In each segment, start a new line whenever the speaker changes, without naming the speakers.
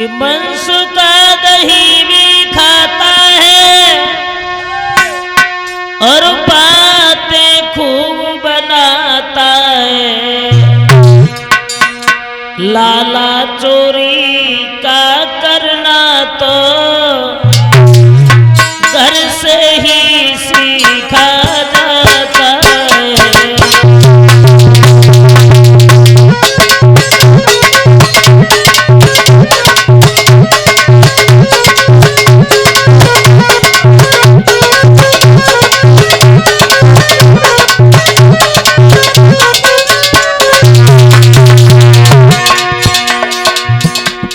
मंस का दही भी खाता है और बातें खूब बनाता है। लाला चोरी का करना तो घर से ही सीखा जाता है।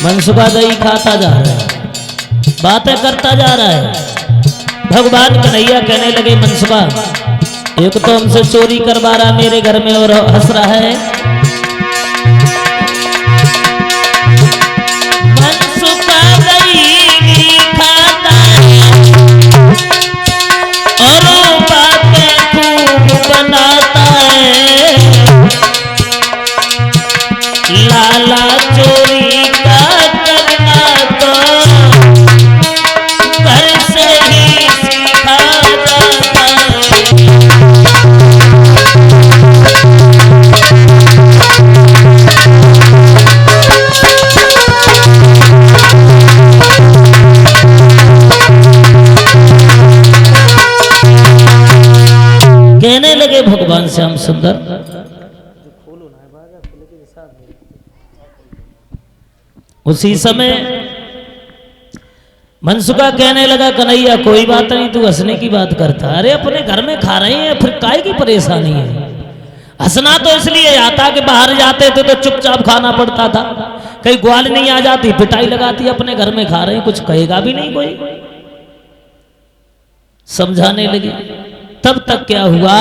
मनसुबा दही खाता जा रहा है, बातें करता जा रहा है। भगवान कन्हैया कहने लगे मनसुबा एक तो हमसे चोरी करवा रहा मेरे घर में और हंस रहा है। मनसुबा दही खाता है और बातें खूब बनाता है। लाला चोरी कहने लगे भगवान श्याम सुंदर उसी समय मनसुबा कहने लगा कन्हैया कोई बात नहीं, तू हंसने की बात करता। अरे अपने घर में खा रहे हैं, फिर काय की परेशानी है। हंसना तो इसलिए आता कि बाहर जाते थे तो चुपचाप खाना पड़ता था, कहीं ग्वाल नहीं आ जाती पिटाई लगाती। अपने घर में खा रहे हैं, कुछ कहेगा भी नहीं कोई। समझाने लगी। तब तक क्या हुआ,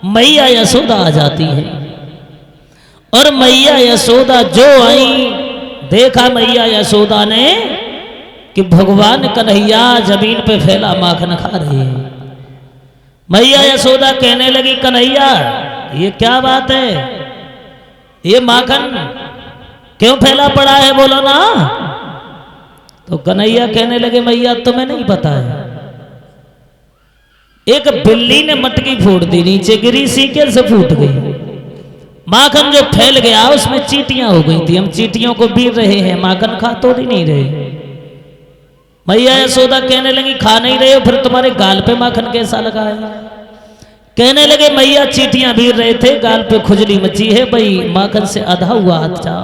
मैया यशोदा आ जाती है और मैया यशोदा जो आई, देखा मैया यशोदा ने कि भगवान कन्हैया जमीन पे फैला माखन खा रहे हैं। मैया यशोदा कहने लगी कन्हैया ये क्या बात है, ये माखन क्यों फैला पड़ा है, बोलो ना। तो कन्हैया कहने लगे मैया तुम्हें नहीं पता है, एक बिल्ली ने मटकी फोड़ दी, नीचे गिरी, सीके से फूट गई। माखन जो फैल गया उसमें चींटियां हो गई थी, हम चींटियों को बीर रहे हैं, माखन खा तो नहीं रहे। मैया यशोदा कहने लगी खा नहीं रहे हो, फिर तुम्हारे गाल पे माखन कैसा लगा है। कहने लगे मैया चींटियां बीर रहे थे, गाल पे खुजली मची है, भाई माखन से आधा हुआ हाथ जा,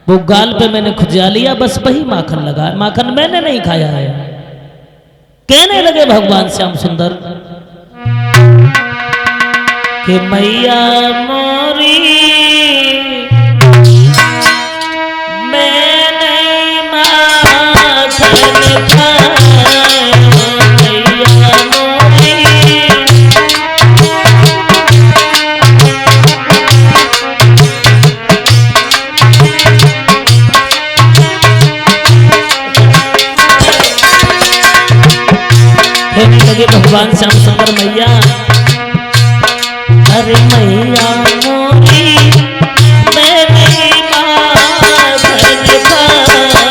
वो गाल पे मैंने खुजा लिया, बस वही माखन लगा, माखन मैंने नहीं खाया है। कहने लगे भगवान श्याम सुंदर कि मैया मोरी मैंने माखन खाया, मैया मोरी कहने लगे भगवान श्याम सुंदर मैया, अरे मैया मोरी मैंने माखन खाया,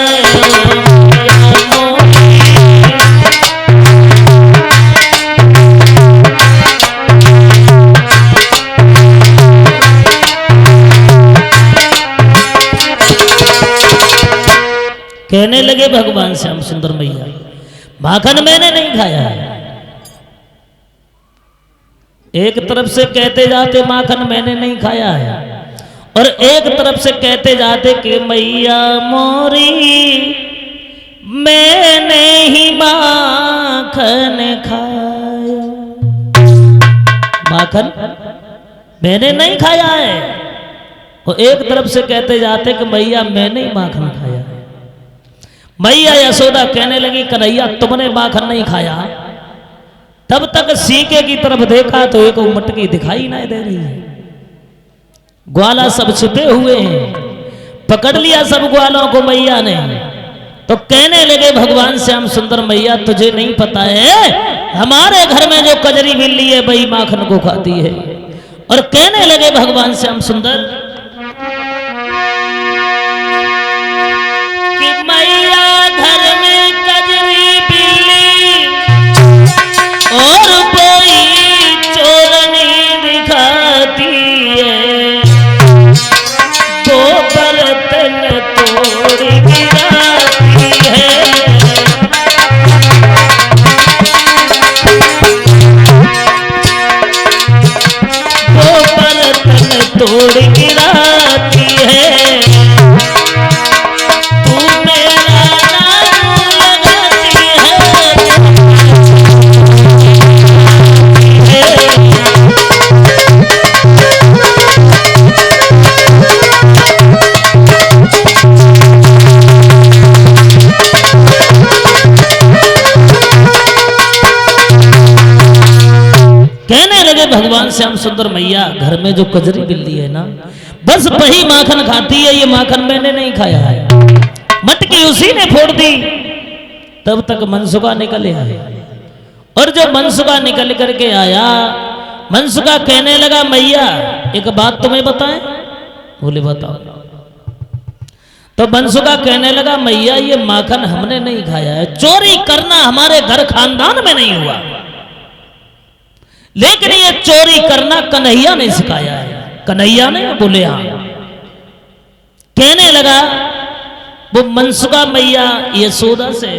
मैया मोरी कहने लगे भगवान श्याम सुंदर मैया माखन मैंने नहीं खाया है। एक तरफ से कहते जाते माखन मैंने नहीं खाया है और एक तरफ से कहते जाते कि मैया मोरी मैंने ही माखन खाया, माखन मैंने नहीं खाया है। और एक तरफ से कहते जाते कि मैया मैंने ही माखन खाया है। मैया यशोदा कहने लगी कन्हैया तुमने माखन नहीं खाया। तब तक सीके की तरफ देखा तो एक मटकी दिखाई नहीं दे रही है, ग्वाला सब छिपे हुए हैं, पकड़ लिया सब ग्वालों को मैया ने। तो कहने लगे भगवान श्याम सुंदर मैया तुझे नहीं पता है हमारे घर में जो कजरी बिल्ली है वही माखन को खाती है। और कहने लगे भगवान श्याम सुंदर भगवान श्याम सुंदर मैया घर में जो कजरी बिल्ली है ना, बस वही माखन खाती है, ये माखन मैंने नहीं खाया है। मटकी उसी ने फोड़ दी, तब तक मनसुखा निकल आया। और जब मनसुखा निकल करके आया, मनसुखा कहने लगा मैया एक बात तुम्हें बताएं। बोले बताओ। तो मनसुखा कहने लगा मैया ये माखन हमने नहीं खाया है, चोरी करना हमारे घर खानदान में नहीं हुआ, लेकिन ये चोरी करना कन्हैया ने सिखाया है। कन्हैया ने? बोले हाँ। कहने लगा वो मनसुखा मैया यशोदा से